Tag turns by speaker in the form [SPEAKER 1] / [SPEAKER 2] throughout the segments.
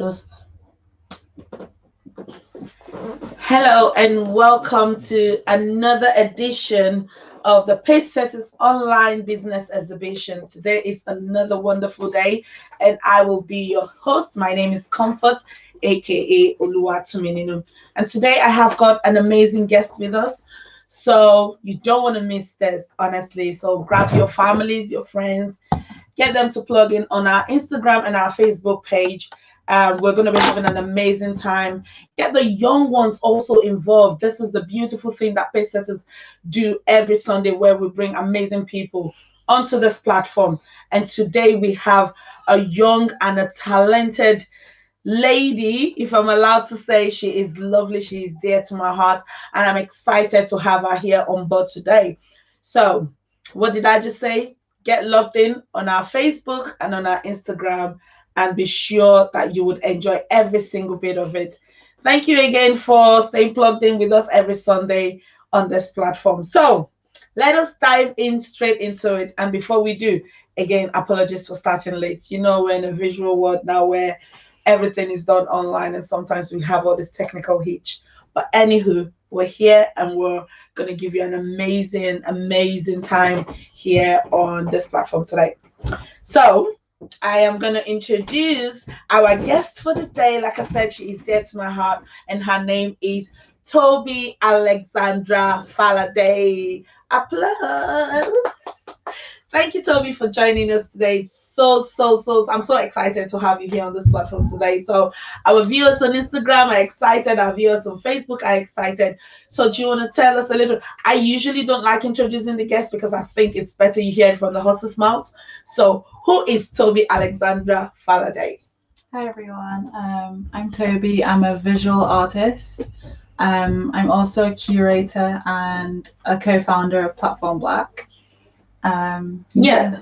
[SPEAKER 1] Just hello and welcome to another edition of the Pacesetters online business exhibition. Today is another wonderful day, and I will be your host. My name is Comfort, aka Oluwatumininu, and today I have got an amazing guest with us. So you don't want to miss this, honestly. So grab your families, your friends, get them to plug in on our Instagram and our Facebook page. We're going to be having an amazing time. Get the young ones also involved. This is the beautiful thing that Pacesetters do every Sunday, where we bring amazing people onto this platform. And today we have a young and a talented lady, if I'm allowed to say. She is lovely. She is dear to my heart, and I'm excited to have her here on board today. So, what did I just say? Get logged in on our Facebook and on our Instagram, and be sure that you would enjoy every single bit of it. Thank you again for staying plugged in with us every Sunday on this platform. So, let us dive in straight into it. And before we do, again, apologies for starting late. You know, we're in a visual world now where everything is done online, and sometimes we have all this technical hitch. But anywho, we're here and we're going to give you an amazing, amazing time here on this platform today. So I am going to introduce our guest for the day. Like I said, she is dear to my heart, and her name is Tobi Alexandra Falade. Applause. Thank you, Tobi, for joining us today. I'm so excited to have you here on this platform today. So our viewers on Instagram are excited. Our viewers on Facebook are excited. So do you want to tell us a little? I usually don't like introducing the guests because I think it's better you hear it from the horse's mouth. So who is Tobi Alexandra Falade?
[SPEAKER 2] Hi everyone, I'm Tobi. I'm a visual artist. I'm also a curator and a co-founder of Platform Black.
[SPEAKER 1] Yeah.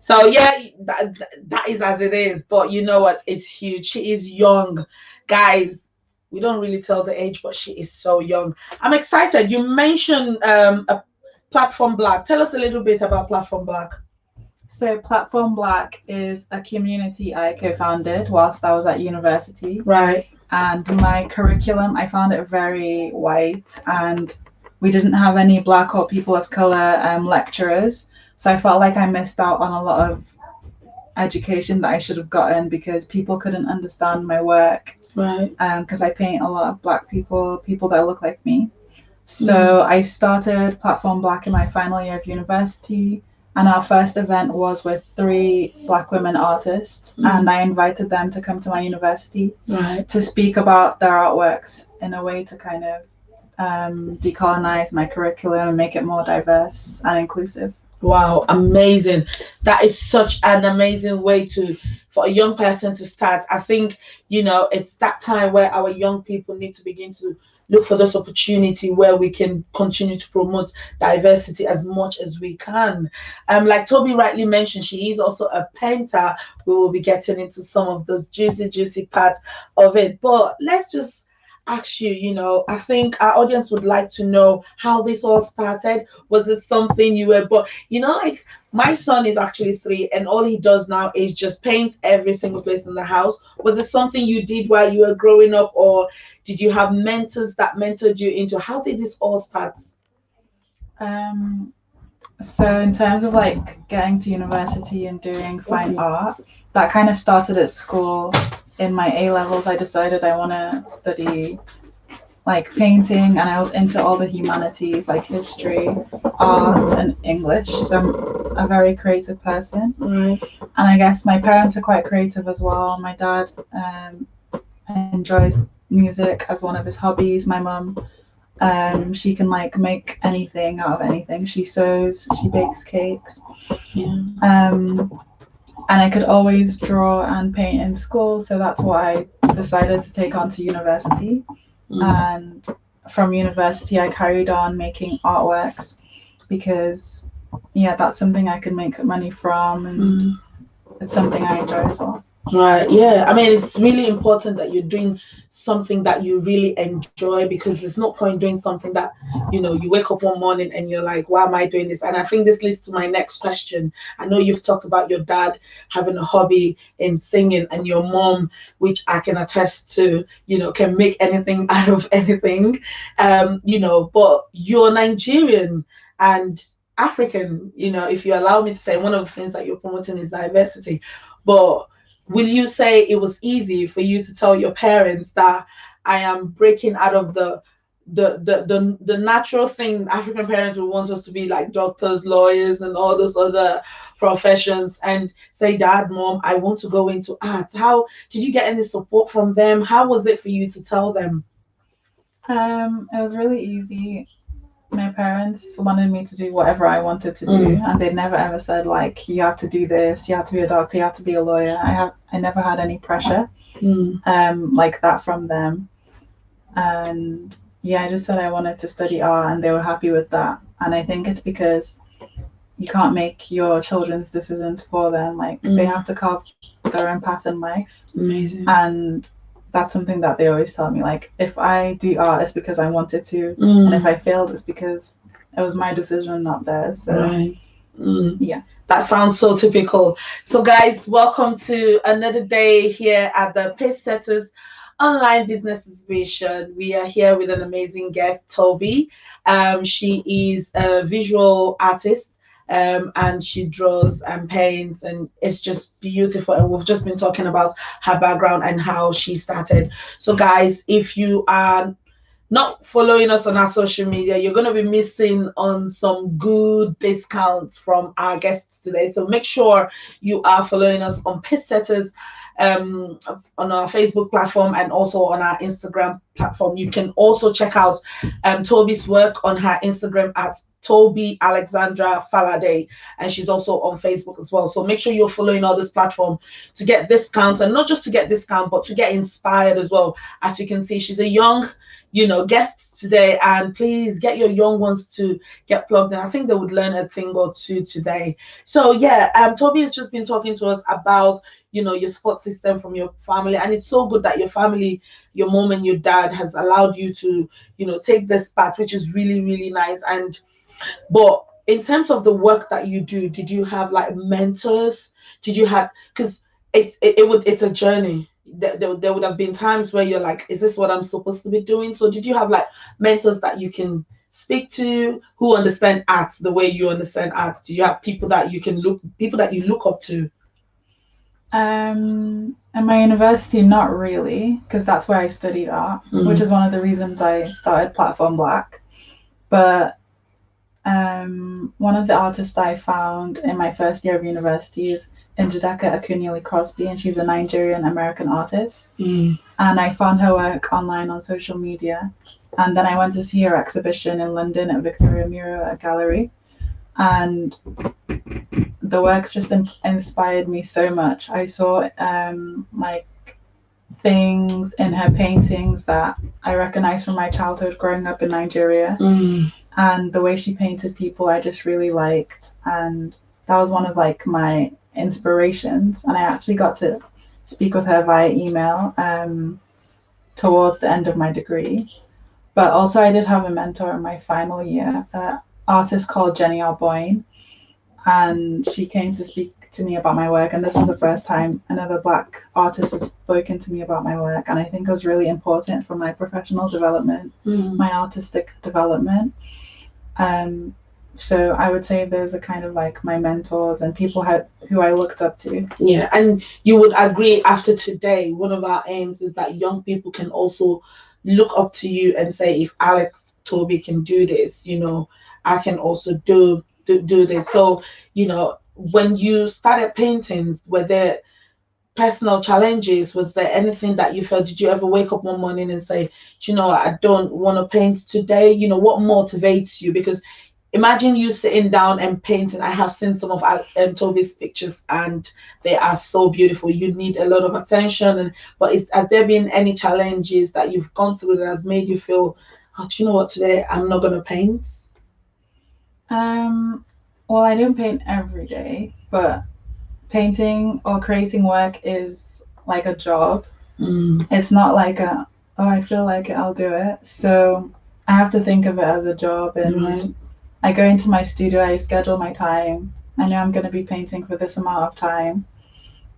[SPEAKER 1] So yeah, that is as it is. But you know what? It's huge. She is young, guys. We don't really tell the age, but she is so young. I'm excited. You mentioned a Platform Black. Tell us a little bit about Platform Black.
[SPEAKER 2] So Platform Black is a community I co-founded whilst I was at university.
[SPEAKER 1] Right.
[SPEAKER 2] And my curriculum, I found it very white, and we didn't have any Black or people of color lecturers. So I felt like I missed out on a lot of education that I should have gotten because people couldn't understand my work.
[SPEAKER 1] Right.
[SPEAKER 2] Because I paint a lot of Black people that look like me. So I started Platform Black in my final year of university, and our first event was with 3 Black women artists, and I invited them to come to my university to speak about their artworks in a way to kind of decolonize my curriculum and make it more diverse and inclusive.
[SPEAKER 1] Wow, amazing. That is such an amazing way for a young person to start. I think, it's that time where our young people need to begin to look for this opportunity where we can continue to promote diversity as much as we can. Like Tobi rightly mentioned, she is also a painter. We will be getting into some of those juicy parts of it. But let's just ask you, I think our audience would like to know how this all started. Was it something you were, but like my son is actually 3, and all he does now is just paint every single place in the house. Was it something you did while you were growing up, or did you have mentors that mentored you into? How did this all start?
[SPEAKER 2] So in terms of like getting to university and doing fine art, that kind of started at school. In my A levels, I decided I want to study like painting, and I was into all the humanities like history, art, and English. So I'm a very creative person. And I guess my parents are quite creative as well. My dad enjoys music as one of his hobbies. My mum, she can like make anything out of anything. She sews, she bakes cakes. And I could always draw and paint in school, so that's why I decided to take on to university. And from university, I carried on making artworks because, that's something I could make money from, and it's something I enjoy as well.
[SPEAKER 1] Right. Yeah. I mean, it's really important that you're doing something that you really enjoy, because there's no point doing something that, you wake up one morning and you're like, why am I doing this? And I think this leads to my next question. I know you've talked about your dad having a hobby in singing, and your mom, which I can attest to, can make anything out of anything. But you're Nigerian and African, if you allow me to say, one of the things that you're promoting is diversity. But will you say it was easy for you to tell your parents that I am breaking out of the natural thing African parents would want us to be, like doctors, lawyers, and all those other professions, and say, Dad, Mom, I want to go into art? How did you get any support from them? How was it for you to tell them?
[SPEAKER 2] It was really easy. My parents wanted me to do whatever I wanted to do, and they never ever said like you have to do this, you have to be a doctor, you have to be a lawyer. I never had any pressure like that from them. And yeah, I just said I wanted to study art, and they were happy with that. And I think it's because you can't make your children's decisions for them. Like they have to carve their own path in life.
[SPEAKER 1] Amazing.
[SPEAKER 2] And that's something that they always tell me. Like if I do art, it's because I wanted to, and if I failed, it's because it was my decision, not theirs. So
[SPEAKER 1] Right.
[SPEAKER 2] yeah.
[SPEAKER 1] That sounds so typical. So, guys, welcome to another day here at the Pacesetters Online Business Exhibition. We are here with an amazing guest, Tobi. She is a visual artist. And she draws and paints, and it's just beautiful. And we've just been talking about her background and how she started. So, guys, if you are not following us on our social media, you're going to be missing on some good discounts from our guests today. So make sure you are following us on Pacesetters, on our Facebook platform, and also on our Instagram platform. You can also check out Tobi's work on her Instagram at Tobi Alexandra Falade, and she's also on Facebook as well. So make sure you're following all this platform to get discounts, and not just to get discount, but to get inspired as well. As you can see, she's a young, guests today, and please get your young ones to get plugged in. I think they would learn a thing or two today. So yeah, Tobi has just been talking to us about, your support system from your family, and it's so good that your family, your mom and your dad, has allowed you to, take this path, which is really, really nice. And but in terms of the work that you do, did you have like mentors? Did you have, because it's a journey. There would have been times where you're like, is this what I'm supposed to be doing? So did you have like mentors that you can speak to, who understand art the way you understand art? Do you have people that you look up to?
[SPEAKER 2] At my university, not really, because that's where I studied art, which is one of the reasons I started Platform Black. But one of the artists I found in my first year of university is Njideka Akunyili Crosby, and she's a Nigerian American artist. And I found her work online on social media. And then I went to see her exhibition in London at Victoria Miro Gallery. And the works just inspired me so much. I saw like things in her paintings that I recognized from my childhood growing up in Nigeria. And the way she painted people, I just really liked. And that was one of like my inspirations. And I actually got to speak with her via email towards the end of my degree. But also I did have a mentor in my final year, an artist called Jenny Alboyne. And she came to speak to me about my work. And this was the first time another Black artist had spoken to me about my work. And I think it was really important for my professional development, my artistic development. So I would say those are kind of like my mentors and people who I looked up to.
[SPEAKER 1] Yeah, and you would agree, after today, one of our aims is that young people can also look up to you and say, if Alex Tobi can do this, I can also do this. So, when you started paintings, were there personal challenges? Was there anything that you felt? Did you ever wake up one morning and say, I don't want to paint today? What motivates you? Because imagine you sitting down and painting. I have seen some of Tobi's pictures, and they are so beautiful. You need a lot of attention. But has there been any challenges that you've gone through that has made you feel, oh, do you know what, today I'm not going to paint?
[SPEAKER 2] Well, I don't paint every day, but painting or creating work is like a job.
[SPEAKER 1] Mm.
[SPEAKER 2] It's not like a, oh, I feel like it, I'll do it. So I have to think of it as a job, and
[SPEAKER 1] Right.
[SPEAKER 2] I go into my studio, I schedule my time. I know I'm going to be painting for this amount of time.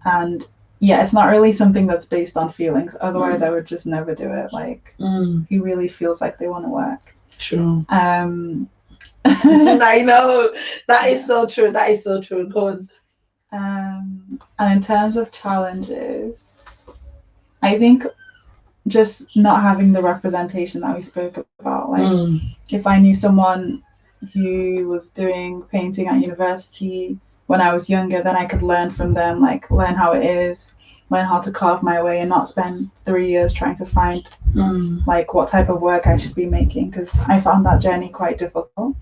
[SPEAKER 2] And yeah, it's not really something that's based on feelings. Otherwise, I would just never do it. Like,
[SPEAKER 1] Mm.
[SPEAKER 2] who really feels like they want to work?
[SPEAKER 1] True.
[SPEAKER 2] Um,
[SPEAKER 1] I know. That is so true. That is so true. Go on.
[SPEAKER 2] and in terms of challenges, I think just not having the representation that we spoke about. Like,
[SPEAKER 1] Mm.
[SPEAKER 2] if I knew someone who was doing painting at university when I was younger, then I could learn from them, like learn how it is, learn how to carve my way, and not spend 3 years trying to find like what type of work I should be making. Because I found that journey quite difficult,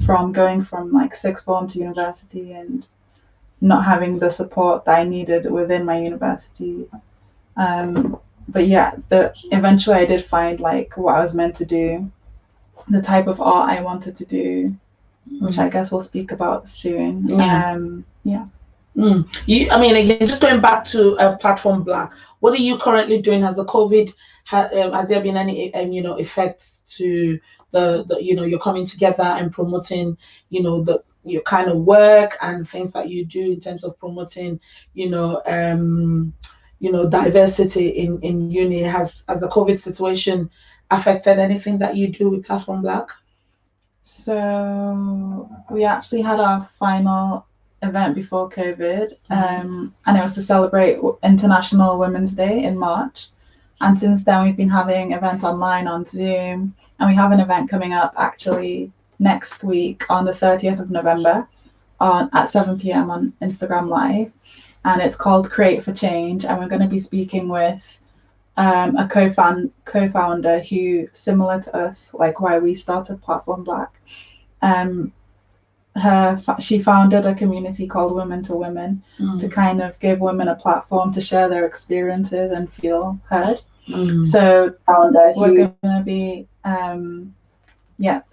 [SPEAKER 2] from going from like sixth form to university and not having the support that I needed within my university. But yeah, eventually I did find like what I was meant to do, the type of art I wanted to do, which I guess we'll speak about soon.
[SPEAKER 1] Yeah.
[SPEAKER 2] Yeah.
[SPEAKER 1] I mean, again, just going back to Platform Black, what are you currently doing? Has the COVID, has there been any, effects to you're coming together and promoting, your kind of work and things that you do in terms of promoting, you know, um, diversity in uni? Has the COVID situation affected anything that you do with Platform Black?
[SPEAKER 2] So we actually had our final event before COVID, and it was to celebrate International Women's Day in March. And since then, we've been having events online on Zoom, and we have an event coming up actually next week on the 30th of November on at 7 p.m. on Instagram Live, and it's called Create for Change, and we're going to be speaking with a co-founder who, similar to us, like why we started Platform Black. Um, she founded a community called Women to Women to kind of give women a platform to share their experiences and feel heard. So we're going to be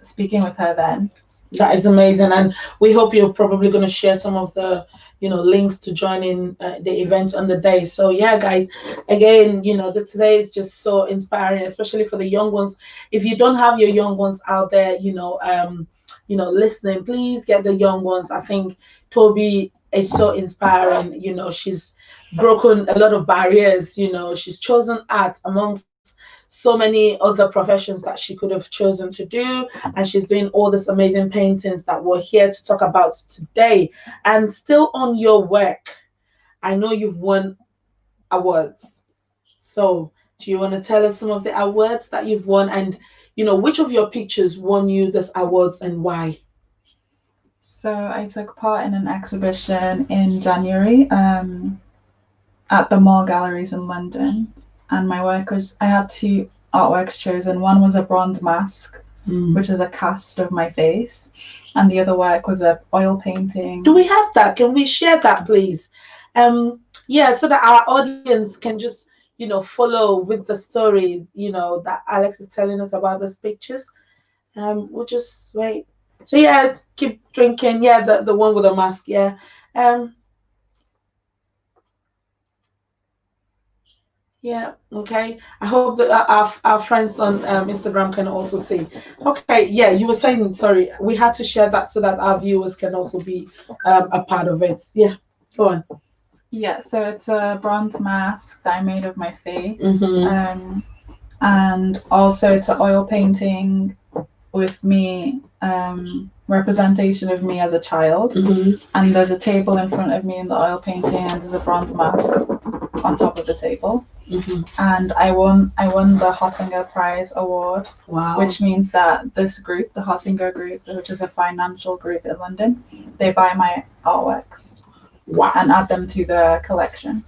[SPEAKER 2] speaking with her then.
[SPEAKER 1] That is amazing, and we hope you're probably going to share some of the links to join in the event on the day. So yeah, guys, again, today is just so inspiring, especially for the young ones. If you don't have your young ones out there, listening, please get the young ones. I think Tobi is so inspiring. She's broken a lot of barriers. She's chosen art amongst so many other professions that she could have chosen to do, and she's doing all these amazing paintings that we're here to talk about today. And still on your work, I know you've won awards. So do you want to tell us some of the awards that you've won, and which of your pictures won you these awards and why?
[SPEAKER 2] So I took part in an exhibition in January at the Mall Galleries in London, and my work was, I had two artworks chosen. One was a bronze mask, which is a cast of my face, and the other work was a oil painting.
[SPEAKER 1] Do we have that? Can we share that, please? So that our audience can just follow with the story that Alex is telling us about these pictures. We'll just wait. So yeah, keep drinking. Yeah, the one with the mask. Yeah. Yeah, okay. I hope that our friends on Instagram can also see. Okay, yeah, you were saying, sorry, we had to share that so that our viewers can also be a part of it. Yeah, go on.
[SPEAKER 2] Yeah, so it's a bronze mask that I made of my face. And also it's an oil painting with me, representation of me as a child. And there's a table in front of me in the oil painting, and there's a bronze mask on top of the table. And I won the Hottinger Prize Award.
[SPEAKER 1] Wow.
[SPEAKER 2] Which means that this group, the Hottinger Group, which is a financial group in London, they buy my artworks.
[SPEAKER 1] Wow.
[SPEAKER 2] And add them to the collection.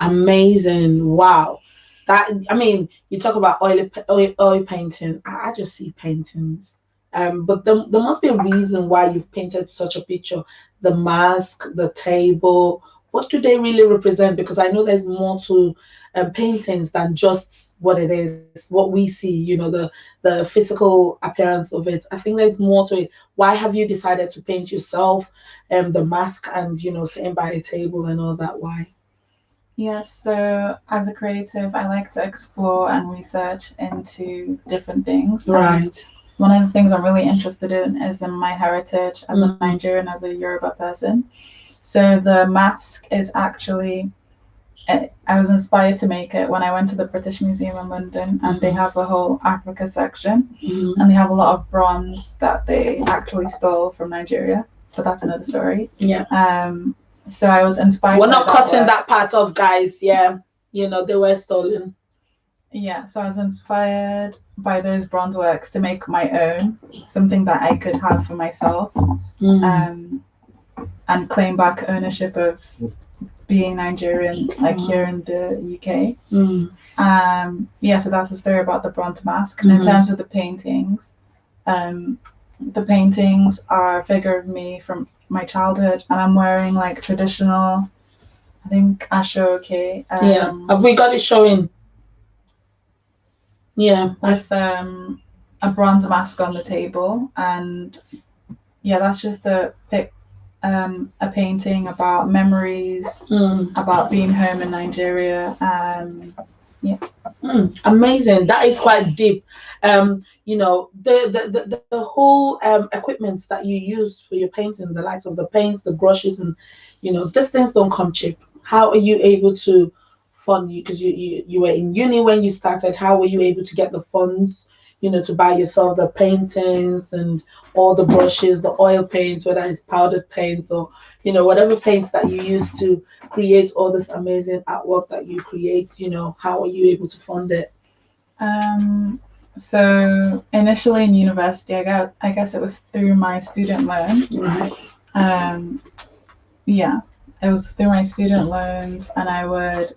[SPEAKER 1] Amazing. Wow. That, I mean, you talk about oil painting. I just see paintings. But there must be a reason why you've painted such a picture. The mask, the table. what do they really represent? Because I know there's more to paintings than just what it is, what we see, the physical appearance of it. I think there's more to it. Why have you decided to paint yourself, the mask, and sitting by a table and all that? Why?
[SPEAKER 2] Yes, so as a creative, I like to explore and research into different things.
[SPEAKER 1] Right.
[SPEAKER 2] One of the things I'm really interested in is in my heritage as a
[SPEAKER 1] Mm.
[SPEAKER 2] Nigerian, as a Yoruba person. So the mask is actually, I was inspired to make it when I went to the British Museum in London, and they have a whole Africa section, and they have a lot of bronze that they actually stole from Nigeria, but that's another story.
[SPEAKER 1] Yeah.
[SPEAKER 2] So I was inspired.
[SPEAKER 1] We're not cutting that part off, guys. Yeah, they were stolen.
[SPEAKER 2] Yeah, so I was inspired by those bronze works to make my own, something that I could have for myself, and claim back ownership of being Nigerian, like here in the UK. Yeah, so that's the story about the bronze mask. And in terms of the paintings are a figure of me from my childhood, and I'm wearing like traditional, I think, ashoke.
[SPEAKER 1] Yeah, have we got it showing? Yeah,
[SPEAKER 2] with a bronze mask on the table, and yeah, that's just a painting about memories, about being home in Nigeria. Yeah.
[SPEAKER 1] Amazing. That is quite deep. The whole equipment that you use for your painting, the likes of the paints, the brushes, and these things don't come cheap. How are you able to fund you? Because you were in uni when you started. How were you able to get the funds, to buy yourself the paintings and all the brushes, the oil paints, whether it's powdered paints or whatever paints that you use to create all this amazing artwork that you create? How are you able to fund it?
[SPEAKER 2] So initially in university, I guess it was through my student loan.
[SPEAKER 1] Right.
[SPEAKER 2] Yeah, it was through my student loans, and I would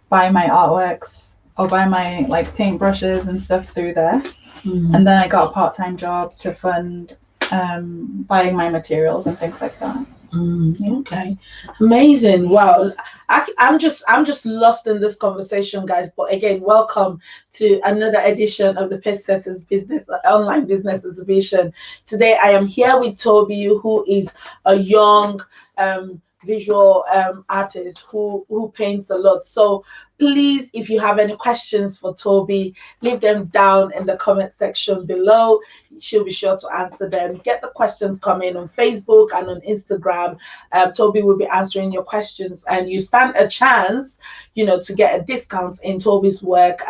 [SPEAKER 2] buy my artworks or buy my like paintbrushes and stuff through there. And then I got a part-time job to fund buying my materials and things like that.
[SPEAKER 1] Yeah. Okay, amazing. Wow, I'm just lost in this conversation, guys. But again, welcome to another edition of the Pacesetters Business Online Business Exhibition. Today, I am here with Tobi, who is a young visual artist who paints a lot. So please, if you have any questions for Tobi, leave them down in the comment section below. She'll be sure to answer them. Get the questions coming on Facebook and on Instagram. Tobi will be answering your questions, and you stand a chance, to get a discount in Tobi's work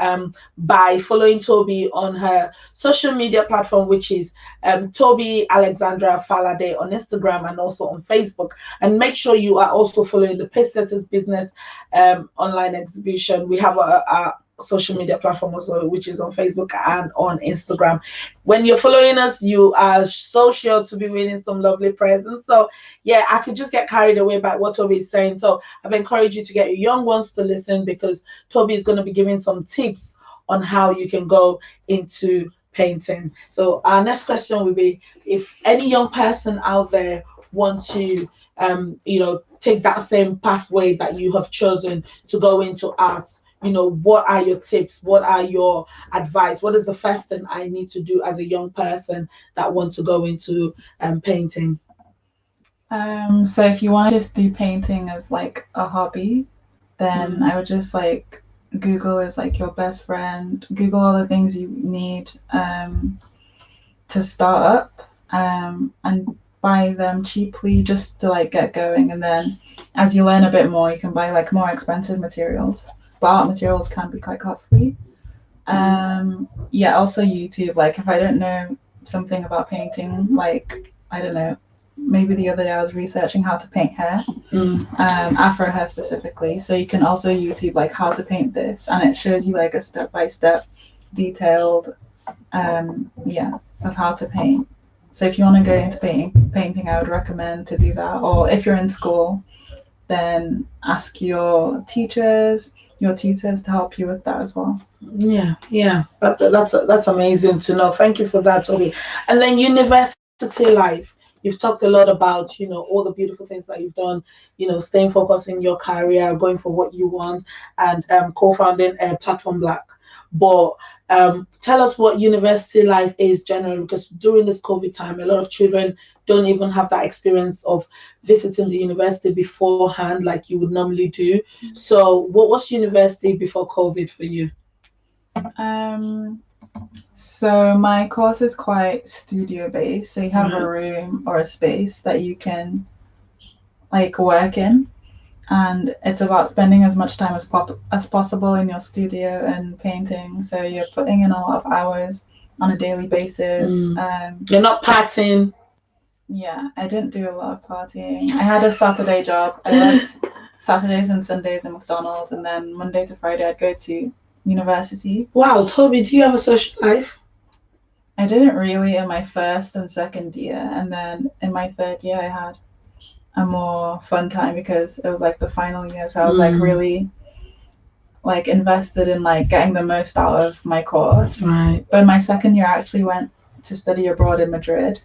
[SPEAKER 1] by following Tobi on her social media platform, which is Tobi Alexandra Falade on Instagram and also on Facebook. And make sure you are also following the Pacesetters Business Online Exhibition. We have a social media platform also, which is on Facebook and on Instagram. When you're following us, you are so sure to be winning some lovely presents. So yeah, I could just get carried away by what Tobi is saying. So I've encouraged you to get your young ones to listen, because Tobi is going to be giving some tips on how you can go into painting. So our next question will be, if any young person out there want to take that same pathway that you have chosen to go into art, what are your tips? What are your advice? What is the first thing I need to do as a young person that wants to go into painting?
[SPEAKER 2] So if you want to just do painting as like a hobby, then I would just like Google is like your best friend. Google all the things you need to start up and buy them cheaply just to like get going. And then as you learn a bit more, you can buy like more expensive materials. But art materials can be quite costly. Yeah, also YouTube. Like if I don't know something about painting, like I don't know, maybe the other day I was researching how to paint hair, Afro hair specifically. So you can also YouTube like how to paint this, and it shows you like a step-by-step detailed of how to paint. So if you want to go into painting, I would recommend to do that. Or if you're in school, then ask your tutors to help you with that as well.
[SPEAKER 1] Yeah, that's amazing to know. Thank you for that, Tobi. And then university life. you've talked a lot about, all the beautiful things that you've done, staying focused in your career, going for what you want, and co-founding Platform Black. But tell us what university life is generally, because during this COVID time, a lot of children don't even have that experience of visiting the university beforehand like you would normally do. So what was university before COVID for you?
[SPEAKER 2] Um, so my course is quite studio based. So you have a
[SPEAKER 1] Right.
[SPEAKER 2] room or a space that you can like work in, and it's about spending as much time as possible in your studio and painting. So you're putting in a lot of hours on a daily basis.
[SPEAKER 1] You're not partying.
[SPEAKER 2] Yeah, I didn't do a lot of partying. I had a Saturday job. I worked Saturdays and Sundays in McDonald's, and then Monday to Friday I'd go to university.
[SPEAKER 1] Wow, Toby, do you have a social life?
[SPEAKER 2] I didn't really in my first and second year, and then in my third year I had a more fun time because it was like the final year, so I was like really like invested in like getting the most out of my course.
[SPEAKER 1] Right.
[SPEAKER 2] But in my second year I actually went to study abroad in Madrid.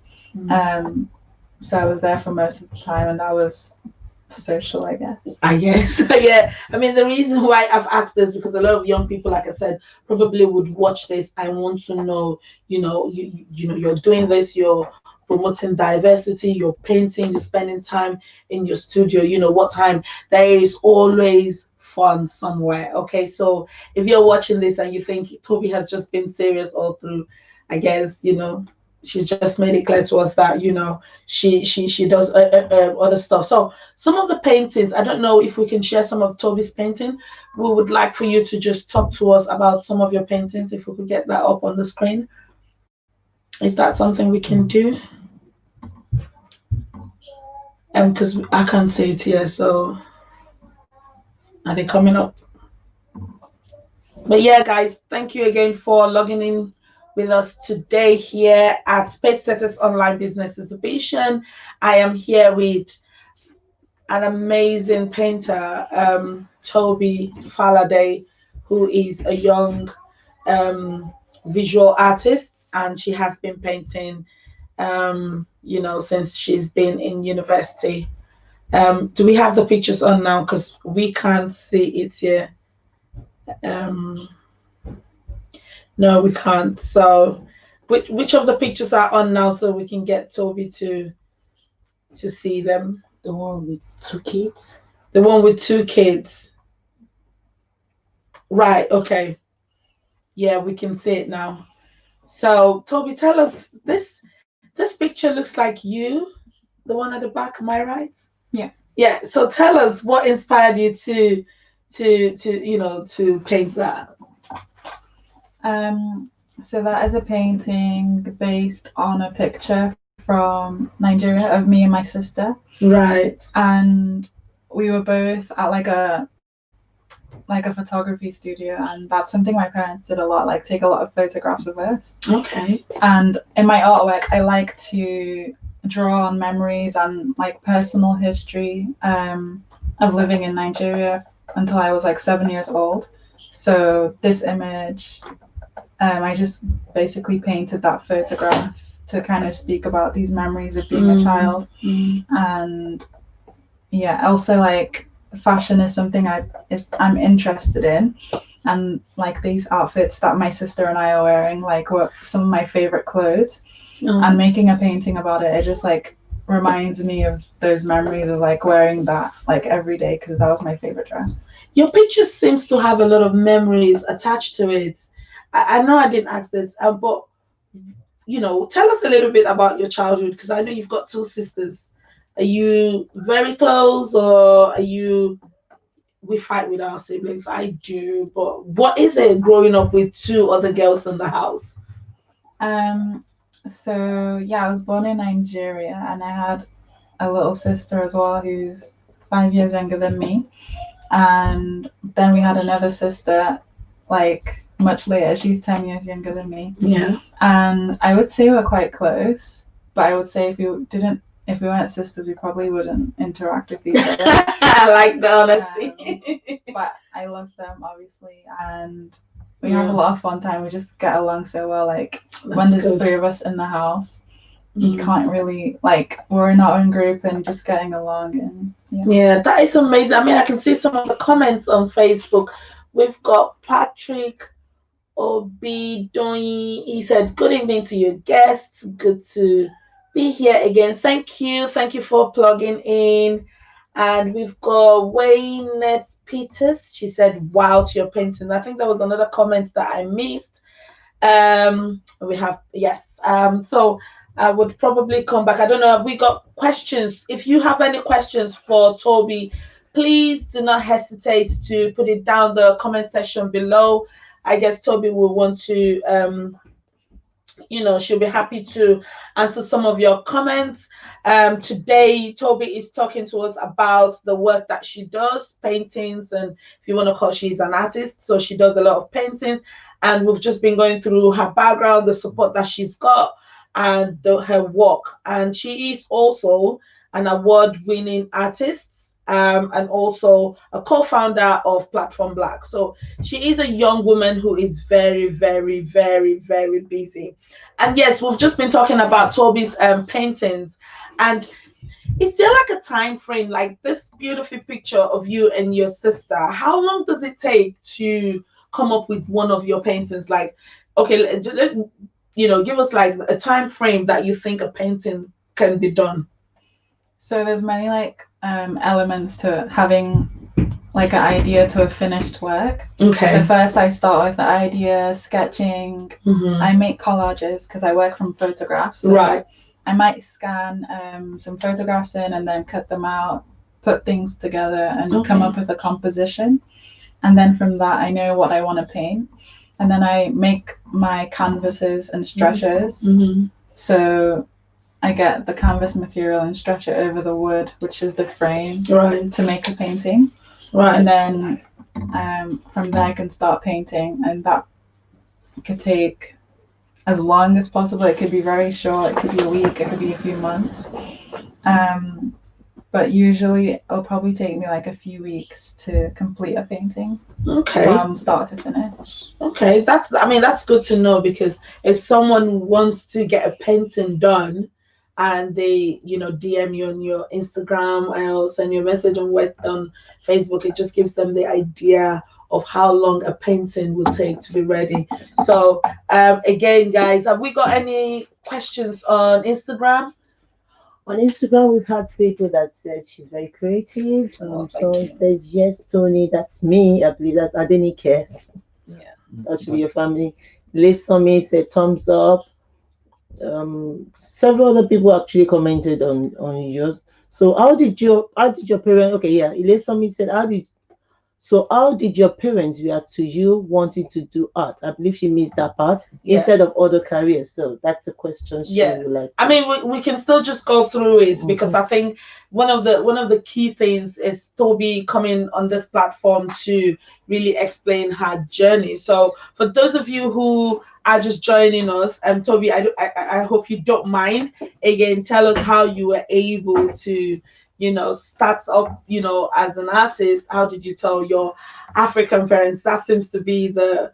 [SPEAKER 2] So I was there for most of the time, and that was social, I guess.
[SPEAKER 1] I guess. Yeah. I mean, the reason why I've asked this because a lot of young people, like I said, probably would watch this. I want to know, you're doing this, you're promoting diversity, you're painting, you're spending time in your studio, what time. There is always fun somewhere. Okay. So if you're watching this and you think Toby has just been serious all through, I guess, she's just made it clear to us that she does other stuff. So some of the paintings, I don't know if we can share some of Toby's painting. We would like for you to just talk to us about some of your paintings, if we could get that up on the screen. Is that something we can do? Because I can't see it here, so are they coming up? But yeah, guys, thank you again for logging in with us today here at Pacesetters Online Business Exhibition. I am here with an amazing painter, Tobi Falade, who is a young visual artist, and she has been painting, since she's been in university. Do we have the pictures on now? Because we can't see it here. No, we can't. So, which of the pictures are on now, so we can get Toby to see them?
[SPEAKER 3] The one with two kids.
[SPEAKER 1] The one with two kids. Right. Okay. Yeah, we can see it now. So, Toby, tell us this picture looks like you, the one at the back. Am I right?
[SPEAKER 2] Yeah.
[SPEAKER 1] Yeah. So, tell us what inspired you to paint that.
[SPEAKER 2] So that is a painting based on a picture from Nigeria of me and my sister.
[SPEAKER 1] Right.
[SPEAKER 2] And we were both at like a photography studio, and that's something my parents did a lot, like take a lot of photographs of us.
[SPEAKER 1] Okay.
[SPEAKER 2] And in my artwork I like to draw on memories and like personal history of living in Nigeria until I was like 7 years old. So this image, I just basically painted that photograph to kind of speak about these memories of being a child. And yeah, also like fashion is something I'm interested in, and like these outfits that my sister and I are wearing like were some of my favorite clothes. And making a painting about it just like reminds me of those memories of like wearing that like every day, because that was my favorite dress.
[SPEAKER 1] Your picture seems to have a lot of memories attached to it. I know I didn't ask this, but tell us a little bit about your childhood, because I know you've got two sisters. Are you very close, or are you? We fight with our siblings. I do, but what is it growing up with two other girls in the house?
[SPEAKER 2] So yeah, I was born in Nigeria, and I had a little sister as well who's 5 years younger than me. And then we had another sister like much later. She's 10 years younger than me.
[SPEAKER 1] Yeah.
[SPEAKER 2] And I would say we're quite close, but I would say if we weren't sisters, we probably wouldn't interact with each other.
[SPEAKER 1] I like the honesty.
[SPEAKER 2] But I love them, obviously, and we have a lot of fun time. We just get along so well. Like when there's three of us in the house, you can't really, like, we're in our own group and just getting along. And
[SPEAKER 1] yeah, that is amazing. I mean, I can see some of the comments on Facebook. We've got Patrick Obidoyin. He said, "Good evening to your guests. Good to be here again. Thank you. Thank you for plugging in." And we've got Wayne Peters. She said, "Wow, to your painting." I think there was another comment that I missed. We have, yes. So I would probably come back. I don't know. Have we got questions? If you have any questions for Tobi, please do not hesitate to put it down the comment section below. I guess Tobi will want to, she'll be happy to answer some of your comments. Today, Tobi is talking to us about the work that she does, paintings, and if you want to call, she's an artist, so she does a lot of paintings. And we've just been going through her background, the support that she's got, and her work. And she is also an award-winning artist, and also a co-founder of Platform Black. So she is a young woman who is very, very, very, very busy. And yes, we've just been talking about Tobi's paintings. And is there like a time frame, like this beautiful picture of you and your sister? How long does it take to come up with one of your paintings? Like, okay, let's give us like a time frame that you think a painting can be done.
[SPEAKER 2] So there's many like elements to having like an idea to a finished work.
[SPEAKER 1] Okay.
[SPEAKER 2] So first I start with the idea, sketching. I make collages because I work from photographs. So
[SPEAKER 1] right.
[SPEAKER 2] I might scan some photographs in and then cut them out, put things together, and come up with a composition. And then from that, I know what I want to paint. And then I make my canvases and stretchers. So I get the canvas material and stretch it over the wood, which is the frame, to make a painting. Right. And then from there, I can start painting. And that could take as long as possible. It could be very short. It could be a week. It could be a few months. But usually it'll probably take me like a few weeks to complete a painting.
[SPEAKER 1] Okay.
[SPEAKER 2] From start to finish.
[SPEAKER 1] Okay, that's good to know, because if someone wants to get a painting done and they, DM you on your Instagram or send you a message on Facebook, it just gives them the idea of how long a painting will take to be ready. So again, guys, have we got any questions on Instagram?
[SPEAKER 3] On Instagram, we've had people that said she's very creative. Someone said, "Yes, Tony, that's me." I believe that's Adenike.
[SPEAKER 1] Yeah,
[SPEAKER 3] that should be your family. Lesomi said thumbs up. Several other people actually commented on yours. So how did your parents? Okay, yeah. Lesomi said, how did your parents react to you wanting to do art? I believe she missed that part, instead of other careers. So that's a question she would like.
[SPEAKER 1] I mean, we can still just go through it, because I think one of the key things is Tobi coming on this platform to really explain her journey. So for those of you who are just joining us, Tobi, I hope you don't mind. Again, tell us how you were able to start up, as an artist. How did you tell your African parents? That seems to be the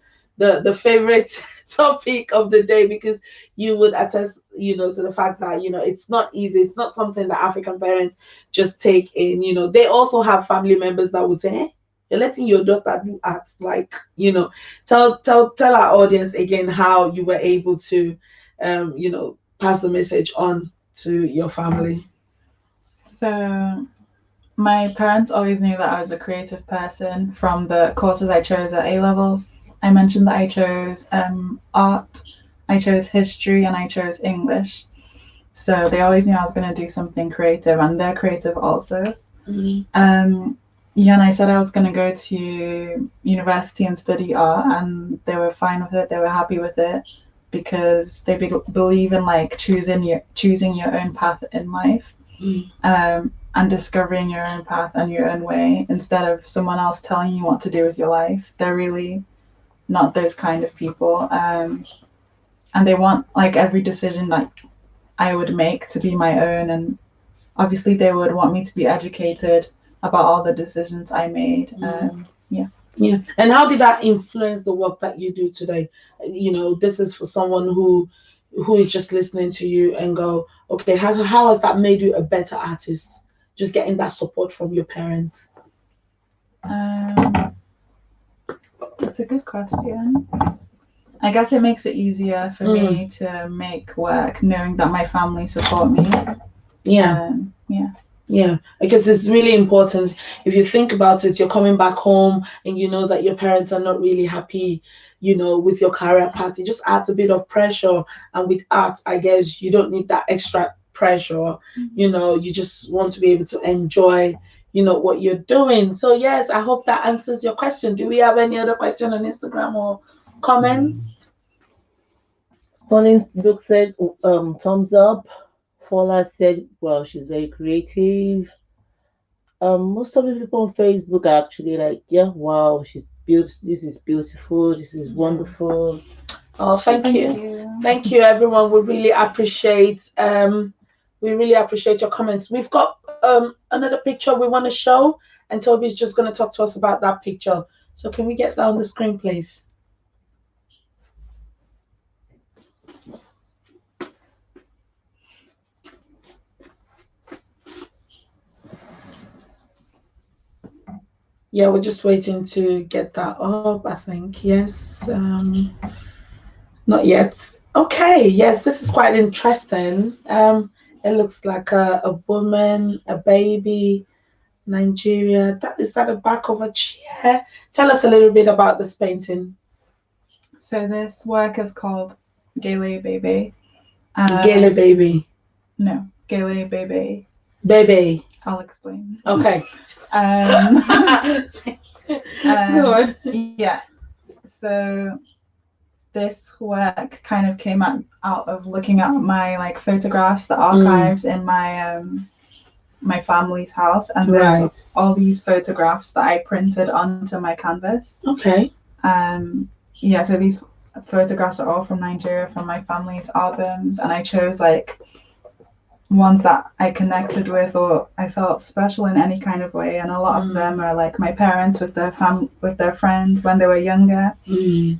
[SPEAKER 1] favorite topic of the day, because you would attest, to the fact that, it's not easy. It's not something that African parents just take in. They also have family members that would say, hey, you're letting your daughter do art. Like, tell our audience again how you were able to, pass the message on to your family.
[SPEAKER 2] So my parents always knew that I was a creative person from the courses I chose at A-levels. I mentioned that I chose art, I chose history, and I chose English. So they always knew I was going to do something creative, and they're creative also. And I said I was going to go to university and study art, and they were fine with it. They were happy with it, because they believe in like choosing your own path in life. And discovering your own path and your own way, instead of someone else telling you what to do with your life. They're really not those kind of people. And they want like every decision that I would make to be my own. And obviously they would want me to be educated about all the decisions I made.
[SPEAKER 1] Yeah. And how did that influence the work that you do today? This is for someone who who is just listening to you and go, okay, how has that made you a better artist? Just getting that support from your parents.
[SPEAKER 2] It's a good question. I guess it makes it easier for me to make work knowing that my family support me.
[SPEAKER 1] Yeah.
[SPEAKER 2] Yeah.
[SPEAKER 1] Yeah, because it's really important. If you think about it, you're coming back home and you know that your parents are not really happy, with your career path. It just adds a bit of pressure. And with art, I guess you don't need that extra pressure. You just want to be able to enjoy, what you're doing. So yes, I hope that answers your question. Do we have any other question on Instagram or comments?
[SPEAKER 3] Stunning Look said, thumbs up. Fola said, well, she's very creative. Most of the people on Facebook are actually like, yeah, wow, she's built. This is beautiful. This is wonderful.
[SPEAKER 1] Oh, thank you. Thank you, everyone. We really appreciate your comments. We've got another picture we want to show, and Tobi's just going to talk to us about that picture. So can we get that on the screen, please? Yeah, we're just waiting to get that up, I think. Yes. Not yet. Okay, yes, this is quite interesting. It looks like a woman, a baby, Nigeria. Is that the back of a chair? Tell us a little bit about this painting.
[SPEAKER 2] So this work is called Gele Bebe.
[SPEAKER 1] Gele Baby.
[SPEAKER 2] No, Gele Bebe.
[SPEAKER 1] Baby.
[SPEAKER 2] I'll explain.
[SPEAKER 1] Okay.
[SPEAKER 2] Yeah. So this work kind of came out of looking at my photographs, the archives in my family's house, and there's all these photographs that I printed onto my canvas.
[SPEAKER 1] Okay.
[SPEAKER 2] Yeah, so these photographs are all from Nigeria, from my family's albums, and I chose ones that I connected with or I felt special in any kind of way, and a lot of them are like my parents with their friends when they were younger. A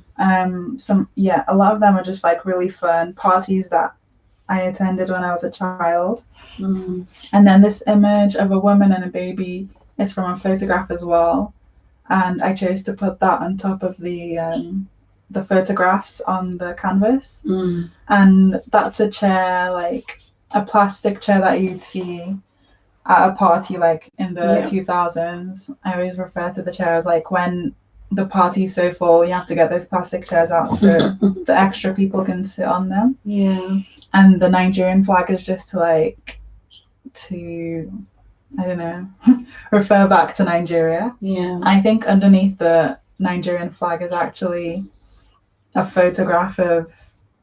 [SPEAKER 2] lot of them are just really fun parties that I attended when I was a child. And then this image of a woman and a baby is from a photograph as well, and I chose to put that on top of the photographs on the canvas. And that's a chair, a plastic chair that you'd see at a party in the 2000s. I always refer to the chair as when the party's so full, you have to get those plastic chairs out so the extra people can sit on them.
[SPEAKER 1] Yeah.
[SPEAKER 2] And the Nigerian flag is just to I don't know, refer back to Nigeria.
[SPEAKER 1] Yeah.
[SPEAKER 2] I think underneath the Nigerian flag is actually a photograph of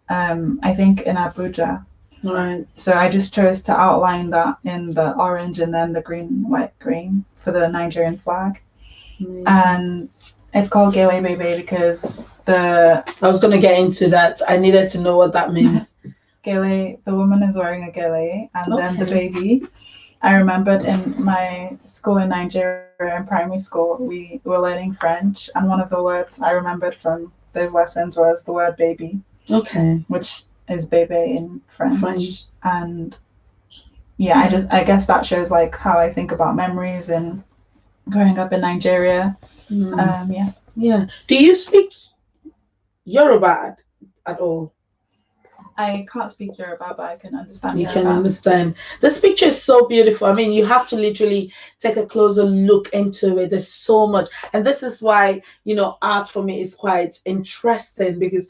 [SPEAKER 2] I think in Abuja.
[SPEAKER 1] Right.
[SPEAKER 2] So I just chose to outline that in the orange and then the green for the Nigerian flag.
[SPEAKER 1] Amazing.
[SPEAKER 2] And it's called Gele Bebe because
[SPEAKER 1] I was going to get into that. I needed to know what that means.
[SPEAKER 2] Gele, the woman is wearing a gele, and then the baby. I remembered in my school in Nigeria, in primary school, we were learning French, and one of the words I remembered from those lessons was the word baby.
[SPEAKER 1] Okay.
[SPEAKER 2] Which is bebe in French. And yeah, I guess that shows how I think about memories and growing up in Nigeria.
[SPEAKER 1] Yeah. Do you speak Yoruba at all?
[SPEAKER 2] I can't speak Yoruba, but I can understand.
[SPEAKER 1] You can understand. This picture is so beautiful. I mean, you have to literally take a closer look into it. There's so much. And this is why, art for me is quite interesting, because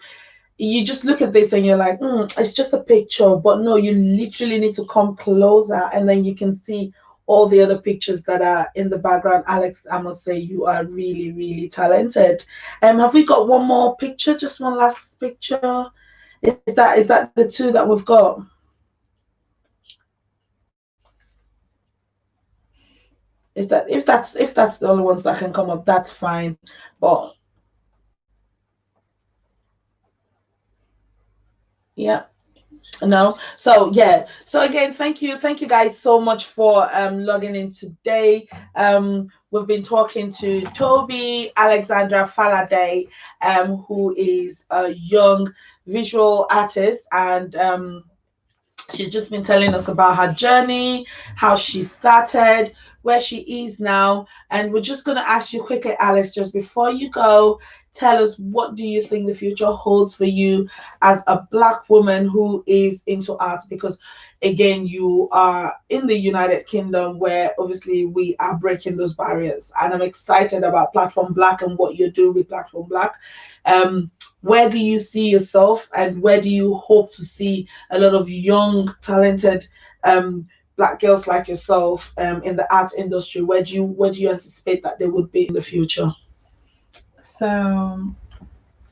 [SPEAKER 1] you just look at this and you're like, it's just a picture. But no, you literally need to come closer, and then you can see all the other pictures that are in the background. Alex, I must say you are really, really talented. Have we got one more picture? Just one last picture. Is that the two that we've got? If that's the only ones that can come up, that's fine. But yeah. No, so again, thank you guys so much for logging in today. we've been talking to Tobi Alexandra Falade, who is a young visual artist, and she's just been telling us about her journey, how she started, where she is now. And we're just going to ask you quickly, Alice, just before you go, tell us, what do you think the future holds for you as a Black woman who is into art? Because again, you are in the United Kingdom, where obviously we are breaking those barriers. And I'm excited about Platform Black and what you're doing with Platform Black. Where do you see yourself, and where do you hope to see a lot of young, talented Black girls like yourself in the art industry? Where do you anticipate that they would be in the future?
[SPEAKER 2] So,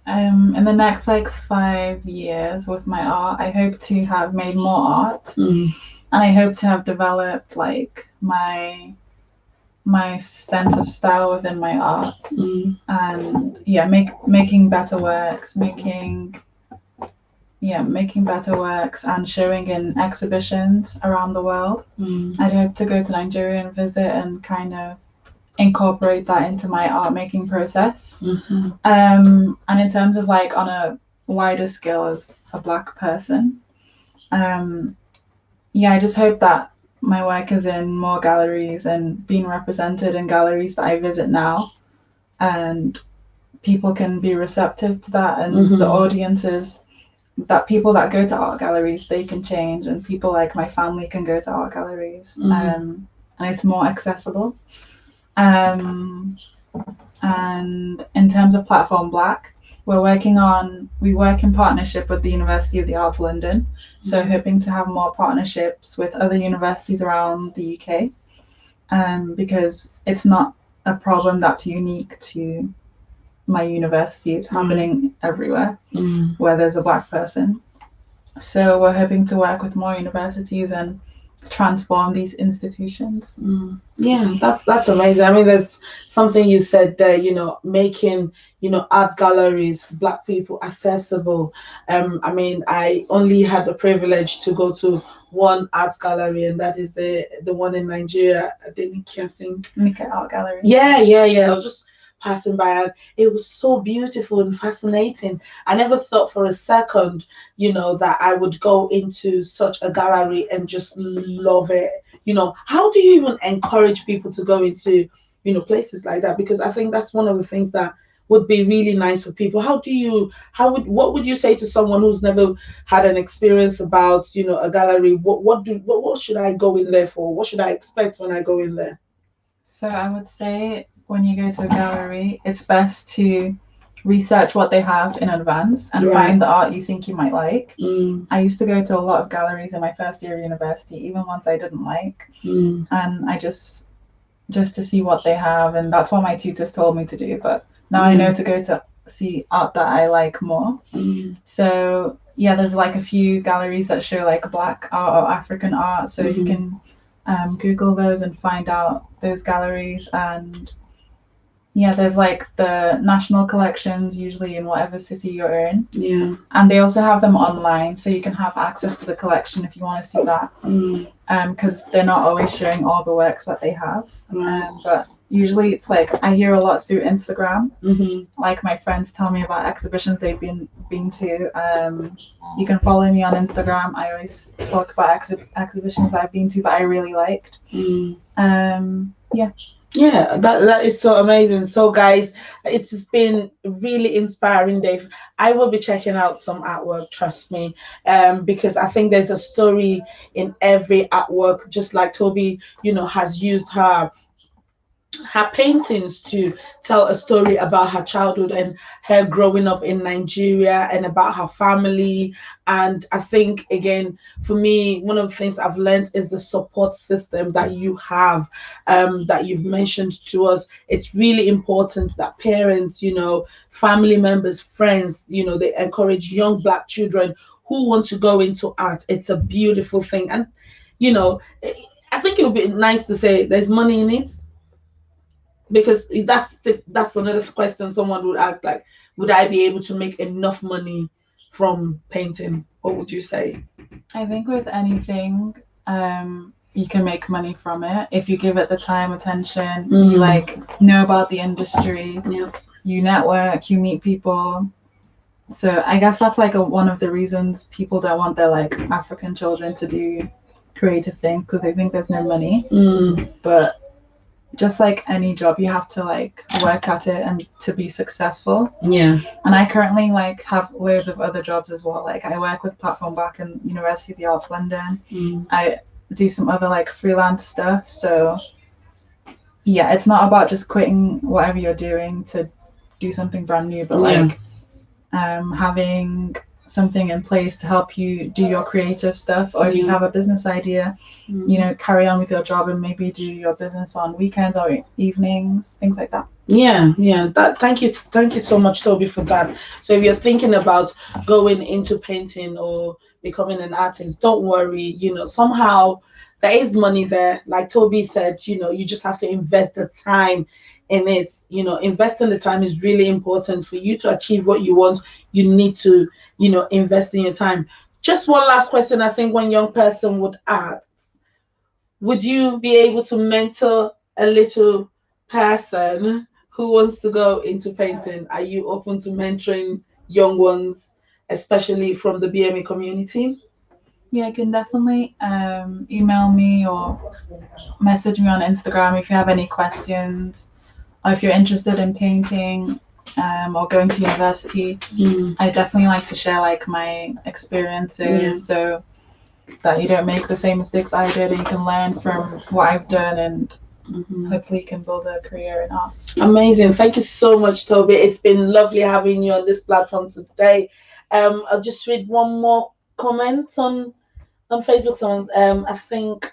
[SPEAKER 2] in the next like 5 years with my art, I hope to have made more art, and I hope to have developed like my sense of style within my art, and making better works, making better works and showing in exhibitions around the world. I'd hope to go to Nigeria and visit and kind of incorporate that into my art making process. And in terms of like on a wider scale as a Black person, I just hope that my work is in more galleries and being represented in galleries that I visit now, and people can be receptive to that, and the audiences, that people that go to art galleries, they can change, and people like my family can go to art galleries, and it's more accessible. And in terms of Platform Black, we work in partnership with the University of the Arts London, so hoping to have more partnerships with other universities around the UK, because it's not a problem that's unique to my university. It's happening everywhere where there's a Black person. So we're hoping to work with more universities and transform these institutions.
[SPEAKER 1] Yeah, that's amazing. I mean, there's something you said there, making art galleries for Black people accessible. I mean, I only had the privilege to go to one art gallery, and that is the one in Nigeria, the Nike, I think.
[SPEAKER 2] Nike Art Gallery.
[SPEAKER 1] Yeah. I was just passing by, and it was so beautiful and fascinating. I never thought for a second, that I would go into such a gallery and just love it. How do you even encourage people to go into, places like that? Because I think that's one of the things that would be really nice for people. What would you say to someone who's never had an experience about, a gallery? What should I go in there for? What should I expect when I go in there?
[SPEAKER 2] So I would say, when you go to a gallery, it's best to research what they have in advance and find the art you think you might like. I used to go to a lot of galleries in my first year of university, even ones I didn't like, and I just to see what they have, and that's what my tutors told me to do. But now I know to go to see art that I like more. So there's like a few galleries that show like Black art or African art, so you can Google those and find out those galleries. And there's like the national collections, usually in whatever city you're in. And they also have them online, so you can have access to the collection if you want to see that. Because they're not always showing all the works that they have. But usually it's like, I hear a lot through Instagram. Like my friends tell me about exhibitions they've been to. You can follow me on Instagram. I always talk about exhibitions I've been to that I really liked.
[SPEAKER 1] Yeah, that is so amazing. So guys, it's been really inspiring, Dave. I will be checking out some artwork, trust me, because I think there's a story in every artwork, just like Tobi, has used her paintings to tell a story about her childhood and her growing up in Nigeria and about her family. And I think, again, for me, one of the things I've learned is the support system that you have, that you've mentioned to us. It's really important that parents, family members, friends, they encourage young Black children who want to go into art. It's a beautiful thing. And, I think it would be nice to say there's money in it, because that's another question someone would ask, like, would I be able to make enough money from painting? What would you say?
[SPEAKER 2] I think with anything, you can make money from it if you give it the time, attention,
[SPEAKER 1] Mm.
[SPEAKER 2] you like know about the industry,
[SPEAKER 1] Yeah.
[SPEAKER 2] you network, you meet people. So I guess that's like one of the reasons people don't want their like African children to do creative things, because they think there's no money.
[SPEAKER 1] Mm.
[SPEAKER 2] But just like any job, you have to like work at it and to be successful.
[SPEAKER 1] Yeah.
[SPEAKER 2] And I currently like have loads of other jobs as well. Like I work with Platform Black in University of the Arts London.
[SPEAKER 1] Mm.
[SPEAKER 2] I do some other like freelance stuff. So yeah, it's not about just quitting whatever you're doing to do something brand new, but like having something in place to help you do your creative stuff, or if you have a business idea, carry on with your job and maybe do your business on weekends or evenings, things like that.
[SPEAKER 1] Thank you so much, Toby, for that. So if you're thinking about going into painting or becoming an artist, don't worry, somehow there is money there. Like Toby said, you just have to invest the time in it. Investing the time is really important. For you to achieve what you want, you need to invest in your time. Just one last question. I think one young person would ask, would you be able to mentor a little person who wants to go into painting? Are you open to mentoring young ones, especially from the BME community?
[SPEAKER 2] Yeah, you can definitely email me or message me on Instagram if you have any questions, or if you're interested in painting or going to university. I definitely like to share like my experiences, so that you don't make the same mistakes I did, and you can learn from what I've done, and hopefully you can build a career in art.
[SPEAKER 1] Amazing. Thank you so much, Toby. It's been lovely having you on this platform today. I'll just read one more comment on Facebook. Someone, I think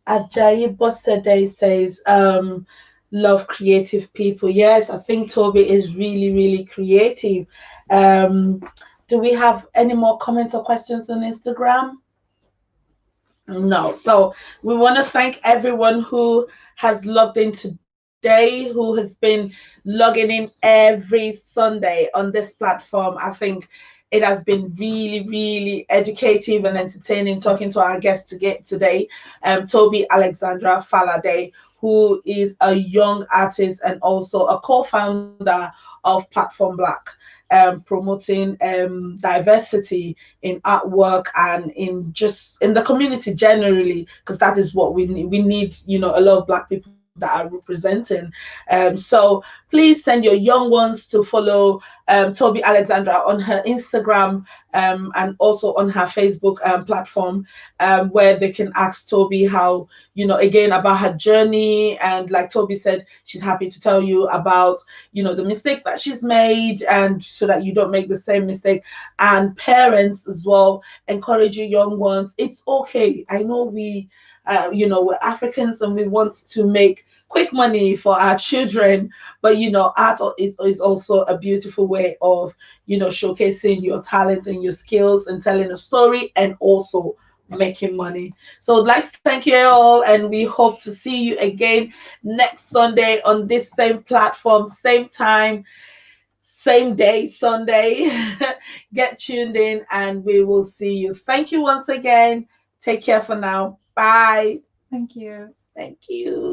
[SPEAKER 1] Ajayi Bossede says, love creative people. Yes, I think Toby is really, really creative. Do we have any more comments or questions on Instagram? No. So we want to thank everyone who has logged in today, who has been logging in every Sunday on this platform. I think it has been really, really educative and entertaining talking to our guest to get today, Tobi Alexandra Falade, who is a young artist and also a co-founder of Platform Black. Promoting diversity in artwork and in the community generally, because that is what we need. We need, a lot of Black people that are representing. So please send your young ones to follow Tobi Alexandra on her Instagram and also on her Facebook platform, where they can ask Tobi how, again, about her journey. And like Tobi said, she's happy to tell you about, the mistakes that she's made, and so that you don't make the same mistake. And parents as well, encourage your young ones. It's okay. I know we're Africans and we want to make quick money for our children, but art is also a beautiful way of showcasing your talents and your skills and telling a story, and also making money. So I'd like to thank you all, and we hope to see you again next Sunday on this same platform, same time, same day, Sunday. Get tuned in and we will see you. Thank you once again. Take care for now. Bye.
[SPEAKER 2] Thank you.
[SPEAKER 1] Thank you.